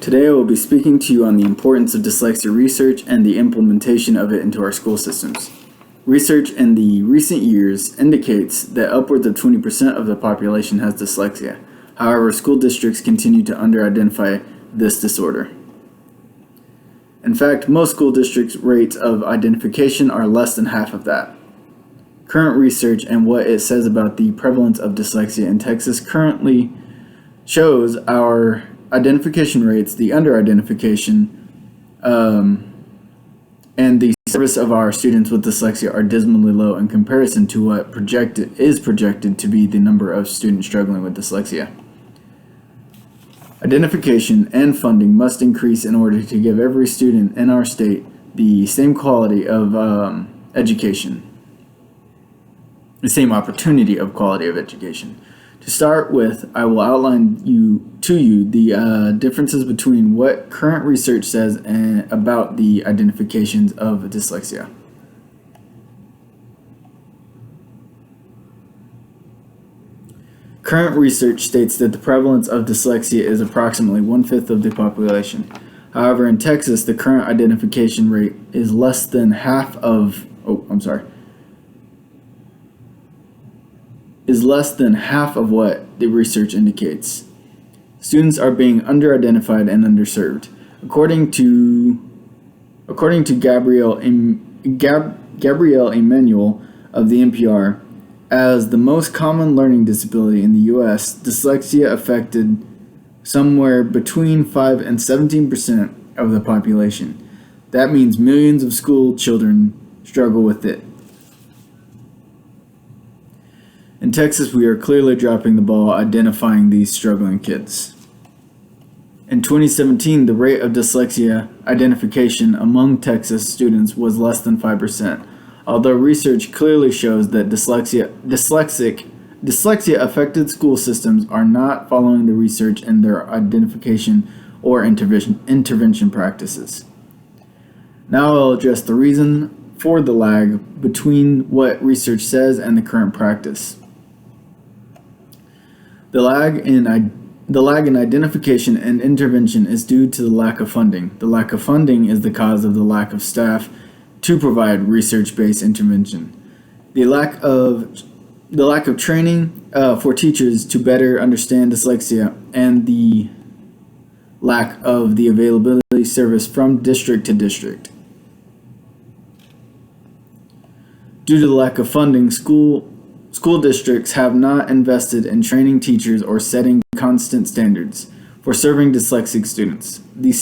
Today I will be speaking to you on the importance of dyslexia research and the implementation of it into our school systems. Research in the recent years indicates that upwards of 20% of the population has dyslexia. However, school districts continue to under-identify this disorder. In fact, most school districts' rates of identification are less than half of that. Current research and what it says about the prevalence of dyslexia in Texas currently shows our identification rates, the under-identification, and the service of our students with dyslexia are dismally low in comparison to what is projected to be the number of students struggling with dyslexia. Identification and funding must increase in order to give every student in our state the same quality of education, the same opportunity of quality of education. To start with, I will outline to you the differences between what current research says about the identifications of dyslexia. Current research states that the prevalence of dyslexia is approximately 1/5 of the population. However, in Texas, the current identification rate is less than half of what the research indicates. Students are being under-identified and underserved. According to Gabrielle Emanuel of the NPR, as the most common learning disability in the U.S., dyslexia affected somewhere between 5 and 17% of the population. That means millions of school children struggle with it. In Texas, we are clearly dropping the ball identifying these struggling kids. In 2017, the rate of dyslexia identification among Texas students was less than 5%, although research clearly shows that dyslexia-affected school systems are not following the research in their identification or intervention practices. Now I'll address the reason for the lag between what research says and the current practice. The lag in identification and intervention is due to the lack of funding. The lack of funding is the cause of the lack of staff to provide research-based intervention. The lack of training for teachers to better understand dyslexia, and the lack of the availability service from district to district. Due to the lack of funding, school districts have not invested in training teachers or setting constant standards for serving dyslexic students. The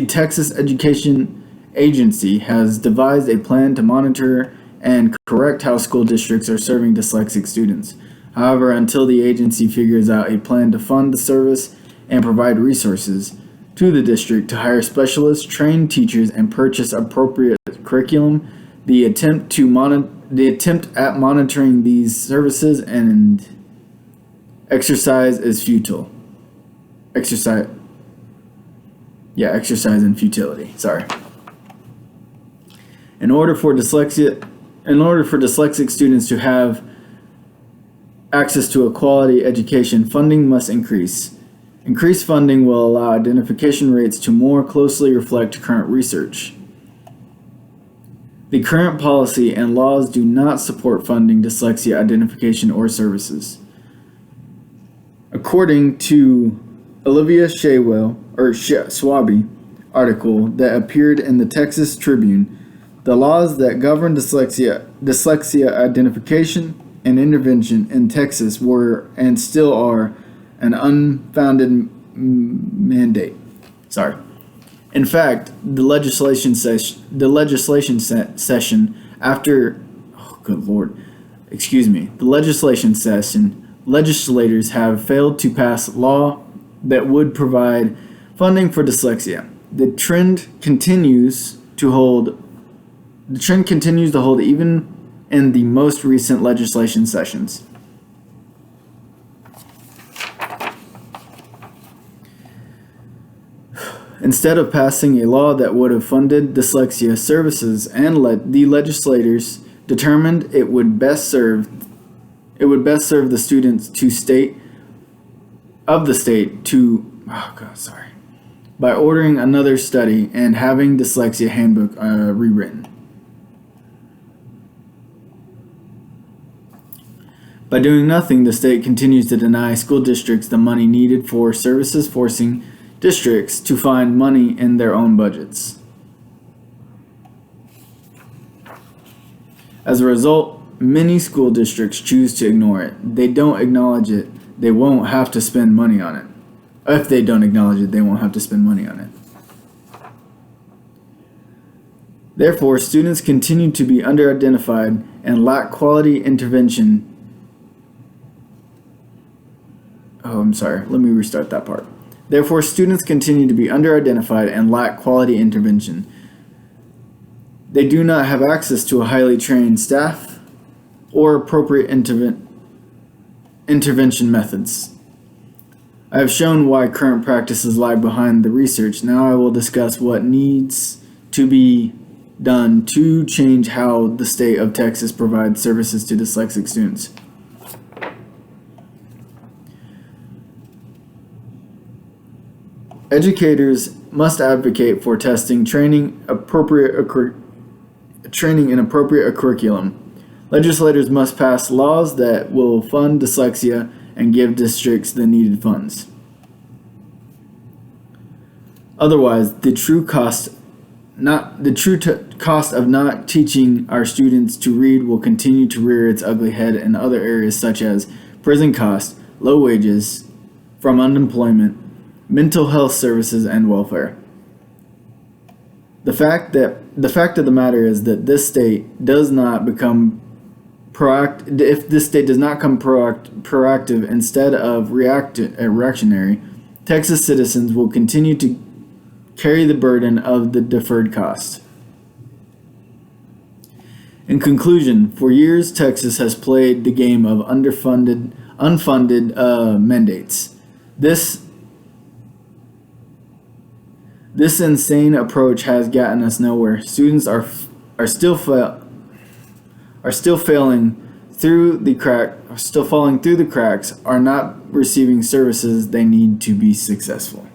Texas Education Agency has devised a plan to monitor and correct how school districts are serving dyslexic students. However, until the agency figures out a plan to fund the service and provide resources to the district to hire specialists, train teachers, and purchase appropriate curriculum, the attempt at monitoring these services and exercise is futile. Exercise in futility. Sorry. In order for dyslexic students to have access to a quality education, funding must increase. Increased funding will allow identification rates to more closely reflect current research. The current policy and laws do not support funding dyslexia identification or services. According to Olivia Swaby article that appeared in the Texas Tribune, the laws that govern dyslexia identification and intervention in Texas were and still are an unfounded mandate. In fact, the legislation session, legislators have failed to pass law that would provide funding for dyslexia. The trend continues to hold even in the most recent legislation sessions. Instead of passing a law that would have funded dyslexia services, the legislators determined it would best serve the students by ordering another study and having dyslexia handbook rewritten. By doing nothing, the state continues to deny school districts the money needed for services, forcing districts to find money in their own budgets. As a result, many school districts choose to ignore it. They don't acknowledge it, they won't have to spend money on it. If they don't acknowledge it, they won't have to spend money on it. Therefore, students continue to be underidentified and lack quality intervention. Let me restart that part. Therefore, students continue to be underidentified and lack quality intervention. They do not have access to a highly trained staff or appropriate intervention methods. I have shown why current practices lag behind the research. Now I will discuss what needs to be done to change how the state of Texas provides services to dyslexic students. Educators must advocate for testing, training in appropriate curriculum. Legislators must pass laws that will fund dyslexia and give districts the needed funds. Otherwise, the true cost of not teaching our students to read will continue to rear its ugly head in other areas such as prison costs, low wages from unemployment, mental health services, and welfare. The fact of the matter is that this state does not become proactive. If this state does not become proactive instead of reactionary, Texas citizens will continue to carry the burden of the deferred cost. In conclusion, for years Texas has played the game of unfunded mandates. This insane approach has gotten us nowhere. Students are still falling through the cracks, are not receiving services they need to be successful.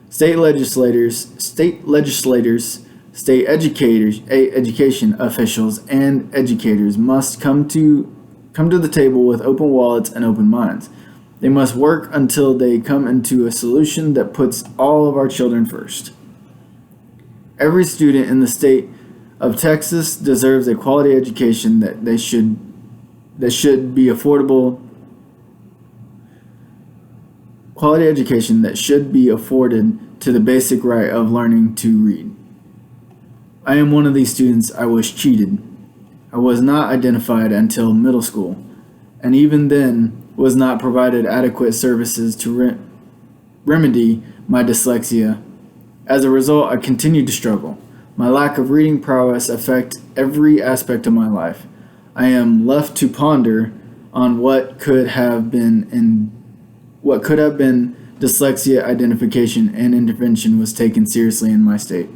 State legislators, state education officials, and educators must come to the table with open wallets and open minds. They must work until they come into a solution that puts all of our children first. Every student in the state of Texas deserves a quality education that should be affordable. Quality education that should be afforded to the basic right of learning to read. I am one of these students I was cheated. I was not identified until middle school, and even then was not provided adequate services to remedy my dyslexia. As a result, I continued to struggle. My lack of reading prowess affects every aspect of my life. I am left to ponder on what could have been dyslexia identification and intervention was taken seriously in my state.